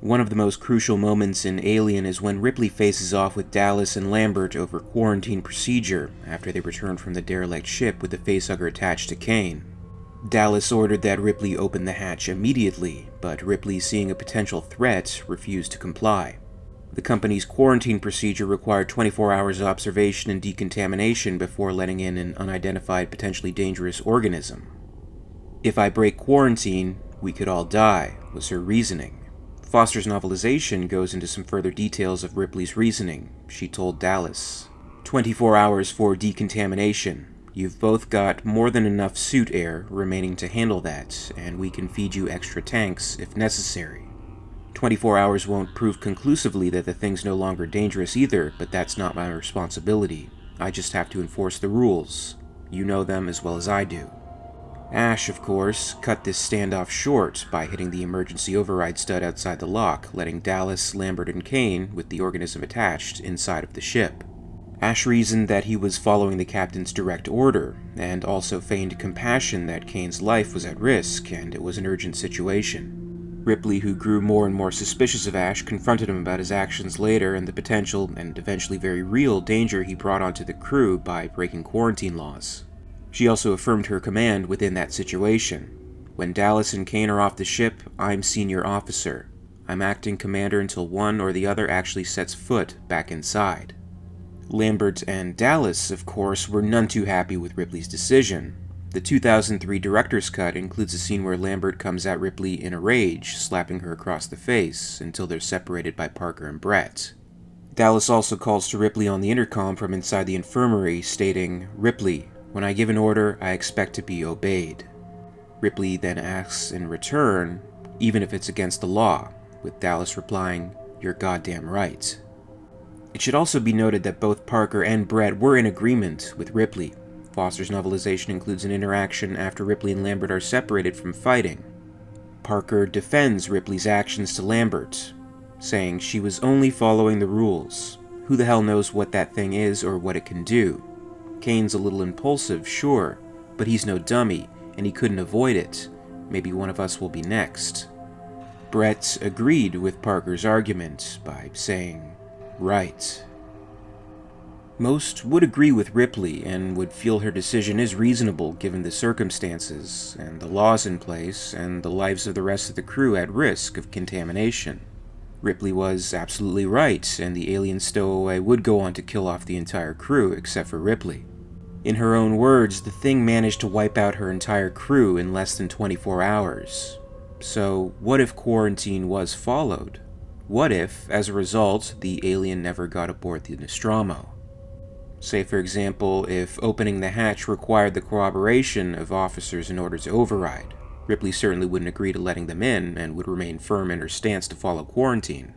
One of the most crucial moments in Alien is when Ripley faces off with Dallas and Lambert over quarantine procedure after they return from the derelict ship with the facehugger attached to Kane. Dallas ordered that Ripley open the hatch immediately, but Ripley, seeing a potential threat, refused to comply. The company's quarantine procedure required 24 hours of observation and decontamination before letting in an unidentified, potentially dangerous organism. "If I break quarantine, we could all die," was her reasoning. Foster's novelization goes into some further details of Ripley's reasoning. She told Dallas, 24 hours for decontamination. You've both got more than enough suit air remaining to handle that, and we can feed you extra tanks if necessary. 24 hours won't prove conclusively that the thing's no longer dangerous either, but that's not my responsibility. I just have to enforce the rules. You know them as well as I do. Ash, of course, cut this standoff short by hitting the emergency override stud outside the lock, letting Dallas, Lambert, and Kane, with the organism attached, inside of the ship. Ash reasoned that he was following the captain's direct order, and also feigned compassion that Kane's life was at risk and it was an urgent situation. Ripley, who grew more and more suspicious of Ash, confronted him about his actions later and the potential, and eventually very real, danger he brought onto the crew by breaking quarantine laws. She also affirmed her command within that situation. When Dallas and Kane are off the ship, I'm senior officer. I'm acting commander until one or the other actually sets foot back inside. Lambert and Dallas, of course, were none too happy with Ripley's decision. The 2003 director's cut includes a scene where Lambert comes at Ripley in a rage, slapping her across the face until they're separated by Parker and Brett. Dallas also calls to Ripley on the intercom from inside the infirmary, stating, "Ripley, when I give an order, I expect to be obeyed." Ripley then asks in return, even if it's against the law, with Dallas replying, "You're goddamn right." It should also be noted that both Parker and Brett were in agreement with Ripley. Foster's novelization includes an interaction after Ripley and Lambert are separated from fighting. Parker defends Ripley's actions to Lambert, saying she was only following the rules. Who the hell knows what that thing is or what it can do? Kane's a little impulsive, sure, but he's no dummy, and he couldn't avoid it. Maybe one of us will be next. Brett agreed with Parker's argument by saying, "Right." Most would agree with Ripley and would feel her decision is reasonable given the circumstances, and the laws in place, and the lives of the rest of the crew at risk of contamination. Ripley was absolutely right, and the alien stowaway would go on to kill off the entire crew except for Ripley. In her own words, the thing managed to wipe out her entire crew in less than 24 hours. So, what if quarantine was followed? What if, as a result, the alien never got aboard the Nostromo? Say, for example, if opening the hatch required the corroboration of officers in order to override. Ripley certainly wouldn't agree to letting them in, and would remain firm in her stance to follow quarantine.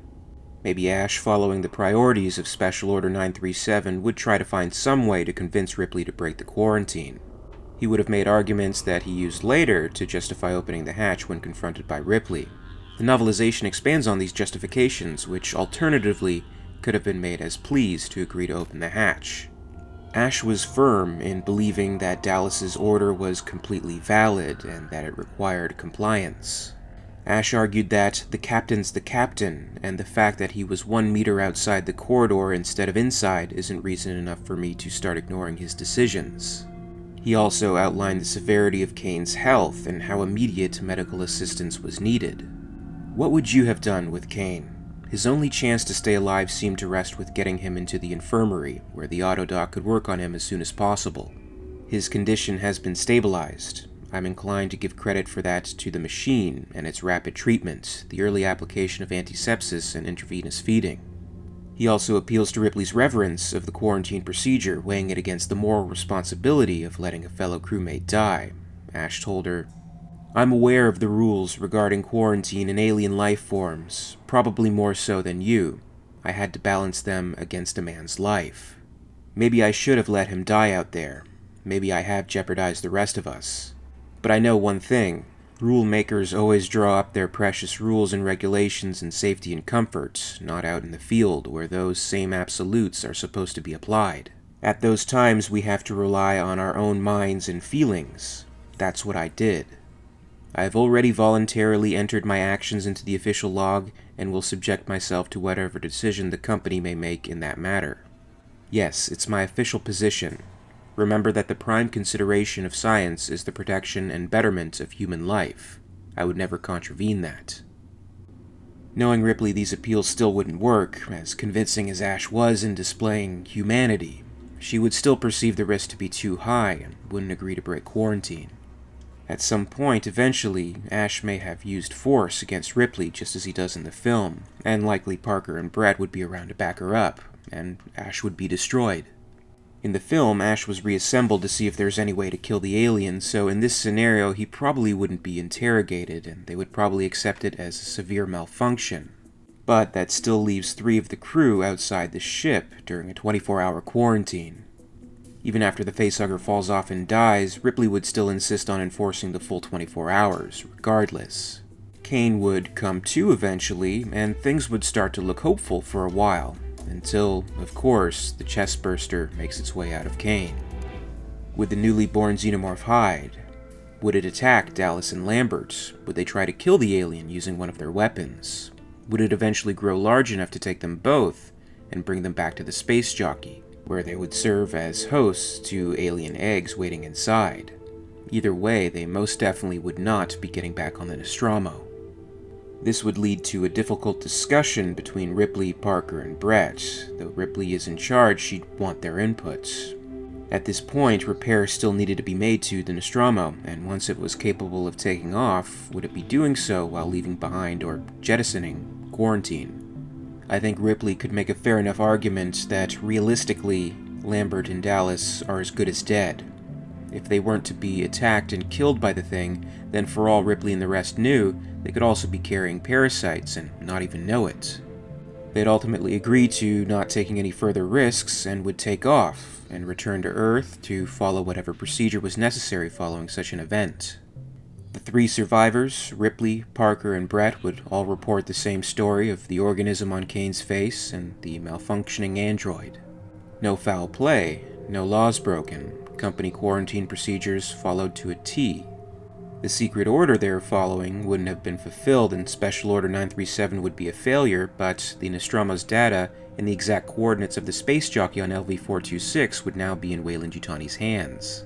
Maybe Ash, following the priorities of Special Order 937, would try to find some way to convince Ripley to break the quarantine. He would have made arguments that he used later to justify opening the hatch when confronted by Ripley. The novelization expands on these justifications, which alternatively could have been made as pleas to agree to open the hatch. Ash was firm in believing that Dallas's order was completely valid and that it required compliance. Ash argued that the captain's the captain, and the fact that he was 1 meter outside the corridor instead of inside isn't reason enough for me to start ignoring his decisions. He also outlined the severity of Kane's health and how immediate medical assistance was needed. What would you have done with Kane? His only chance to stay alive seemed to rest with getting him into the infirmary, where the autodoc could work on him as soon as possible. His condition has been stabilized. I'm inclined to give credit for that to the machine and its rapid treatment, the early application of antisepsis and intravenous feeding. He also appeals to Ripley's reverence of the quarantine procedure, weighing it against the moral responsibility of letting a fellow crewmate die. Ash told her, "I'm aware of the rules regarding quarantine and alien life forms, probably more so than you. I had to balance them against a man's life. Maybe I should have let him die out there. Maybe I have jeopardized the rest of us. But I know one thing. Rule makers always draw up their precious rules and regulations in safety and comfort, not out in the field where those same absolutes are supposed to be applied. At those times we have to rely on our own minds and feelings. That's what I did." I have already voluntarily entered my actions into the official log and will subject myself to whatever decision the company may make in that matter. Yes, it's my official position. Remember that the prime consideration of science is the protection and betterment of human life. I would never contravene that. Knowing Ripley, these appeals still wouldn't work, as convincing as Ash was in displaying humanity. She would still perceive the risk to be too high and wouldn't agree to break quarantine. At some point, eventually, Ash may have used force against Ripley just as he does in the film, and likely Parker and Brett would be around to back her up, and Ash would be destroyed. In the film, Ash was reassembled to see if there's any way to kill the alien, so in this scenario he probably wouldn't be interrogated, and they would probably accept it as a severe malfunction. But that still leaves 3 of the crew outside the ship during a 24-hour quarantine. Even after the facehugger falls off and dies, Ripley would still insist on enforcing the full 24 hours, regardless. Kane would come to eventually, and things would start to look hopeful for a while, until, of course, the chestburster makes its way out of Kane. Would the newly born xenomorph hide? Would it attack Dallas and Lambert? Would they try to kill the alien using one of their weapons? Would it eventually grow large enough to take them both and bring them back to the space jockey, where they would serve as hosts to alien eggs waiting inside? Either way, they most definitely would not be getting back on the Nostromo. This would lead to a difficult discussion between Ripley, Parker, and Brett. Though Ripley is in charge, she'd want their input. At this point, repairs still needed to be made to the Nostromo, and once it was capable of taking off, would it be doing so while leaving behind or jettisoning quarantine? I think Ripley could make a fair enough argument that, realistically, Lambert and Dallas are as good as dead. If they weren't to be attacked and killed by the thing, then for all Ripley and the rest knew, they could also be carrying parasites and not even know it. They'd ultimately agree to not taking any further risks and would take off and return to Earth to follow whatever procedure was necessary following such an event. The 3 survivors, Ripley, Parker, and Brett, would all report the same story of the organism on Kane's face and the malfunctioning android. No foul play, no laws broken, company quarantine procedures followed to a T. The secret order they were following wouldn't have been fulfilled and Special Order 937 would be a failure, but the Nostromo's data and the exact coordinates of the space jockey on LV-426 would now be in WEYLAND-YUTANI's hands.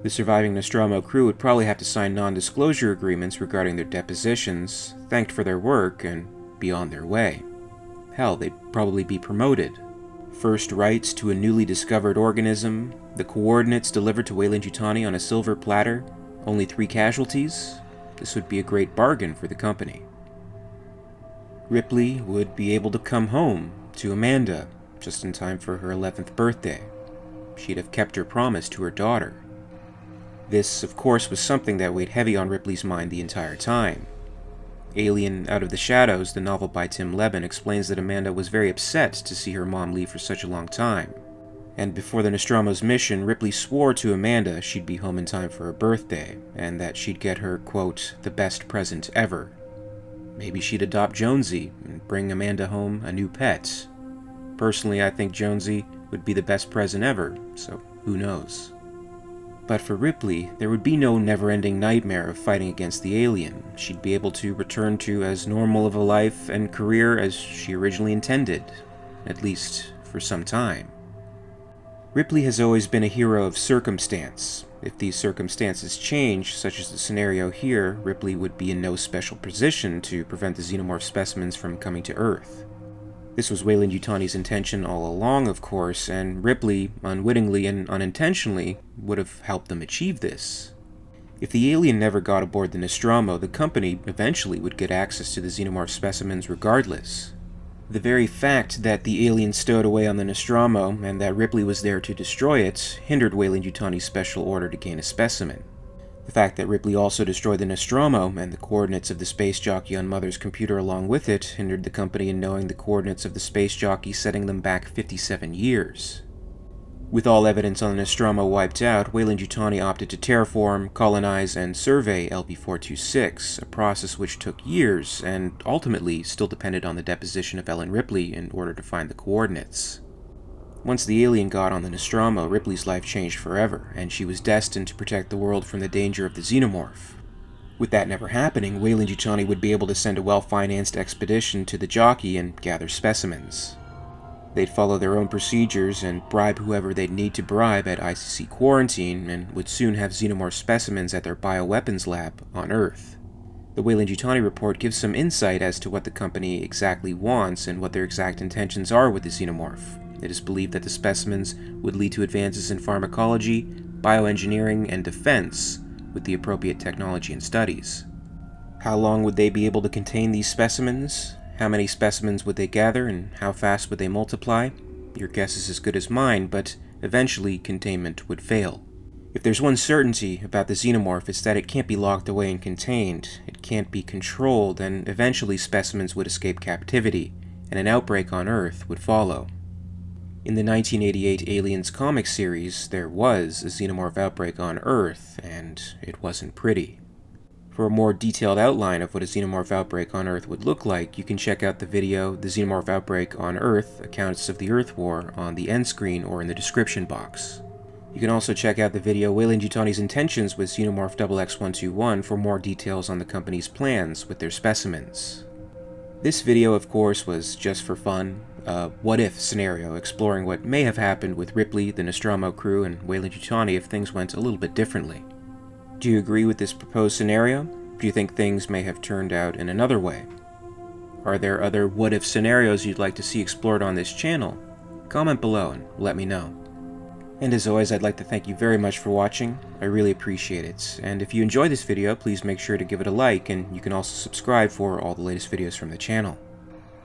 The surviving Nostromo crew would probably have to sign non-disclosure agreements regarding their depositions, thanked for their work, and be on their way. Hell, they'd probably be promoted. First rights to a newly discovered organism, the coordinates delivered to WEYLAND-YUTANI on a silver platter, only 3 casualties? This would be a great bargain for the company. Ripley would be able to come home to Amanda just in time for her 11th birthday. She'd have kept her promise to her daughter. This, of course, was something that weighed heavy on Ripley's mind the entire time. Alien Out of the Shadows, the novel by Tim Levin, explains that Amanda was very upset to see her mom leave for such a long time. And before the Nostromo's mission, Ripley swore to Amanda she'd be home in time for her birthday, and that she'd get her, quote, the best present ever. Maybe she'd adopt Jonesy and bring Amanda home a new pet. Personally, I think Jonesy would be the best present ever, so who knows. But for Ripley, there would be no never-ending nightmare of fighting against the alien. She'd be able to return to as normal of a life and career as she originally intended, at least for some time. Ripley has always been a hero of circumstance. If these circumstances change, such as the scenario here, Ripley would be in no special position to prevent the xenomorph specimens from coming to Earth. This was WEYLAND-YUTANI's intention all along, of course, and Ripley, unwittingly and unintentionally, would have helped them achieve this. If the alien never got aboard the Nostromo, the company eventually would get access to the xenomorph specimens regardless. The very fact that the alien stowed away on the Nostromo, and that Ripley was there to destroy it, hindered WEYLAND-YUTANI's special order to gain a specimen. The fact that Ripley also destroyed the Nostromo, and the coordinates of the space jockey on Mother's computer along with it, hindered the company in knowing the coordinates of the space jockey, setting them back 57 years. With all evidence on the Nostromo wiped out, WEYLAND-YUTANI opted to terraform, colonize, and survey LV-426, a process which took years, and ultimately still depended on the deposition of Ellen Ripley in order to find the coordinates. Once the alien got on the Nostromo, Ripley's life changed forever, and she was destined to protect the world from the danger of the xenomorph. With that never happening, WEYLAND-YUTANI would be able to send a well-financed expedition to the Jockey and gather specimens. They'd follow their own procedures and bribe whoever they'd need to bribe at ICC quarantine, and would soon have xenomorph specimens at their bioweapons lab on Earth. The WEYLAND-YUTANI report gives some insight as to what the company exactly wants and what their exact intentions are with the xenomorph. It is believed that the specimens would lead to advances in pharmacology, bioengineering, and defense, with the appropriate technology and studies. How long would they be able to contain these specimens? How many specimens would they gather, and how fast would they multiply? Your guess is as good as mine, but eventually containment would fail. If there's one certainty about the xenomorph, it's that it can't be locked away and contained, it can't be controlled, and eventually specimens would escape captivity, and an outbreak on Earth would follow. In the 1988 Aliens comic series, there was a xenomorph outbreak on Earth, and it wasn't pretty. For a more detailed outline of what a xenomorph outbreak on Earth would look like, you can check out the video, The Xenomorph Outbreak on Earth, Accounts of the Earth War, on the end screen or in the description box. You can also check out the video WEYLAND-YUTANI's intentions with Xenomorph XX121 for more details on the company's plans with their specimens. This video, of course, was just for fun, a what-if scenario exploring what may have happened with Ripley, the Nostromo crew, and WEYLAND-YUTANI if things went a little bit differently. Do you agree with this proposed scenario? Do you think things may have turned out in another way? Are there other what-if scenarios you'd like to see explored on this channel? Comment below and let me know. And as always, I'd like to thank you very much for watching. I really appreciate it. And if you enjoyed this video, please make sure to give it a like, and you can also subscribe for all the latest videos from the channel.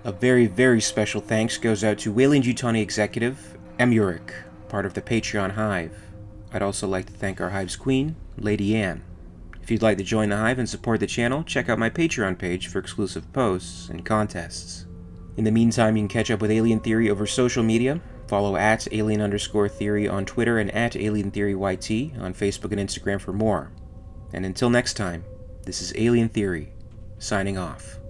A very, very special thanks goes out to WEYLAND-YUTANI executive, EmYarUk, part of the Patreon Hive. I'd also like to thank our Hive's queen, Lady Anne. If you'd like to join the Hive and support the channel, check out my Patreon page for exclusive posts and contests. In the meantime, you can catch up with Alien Theory over social media. Follow @alien_theory on Twitter and @AlienTheoryYT on Facebook and Instagram for more. And until next time, this is Alien Theory, signing off.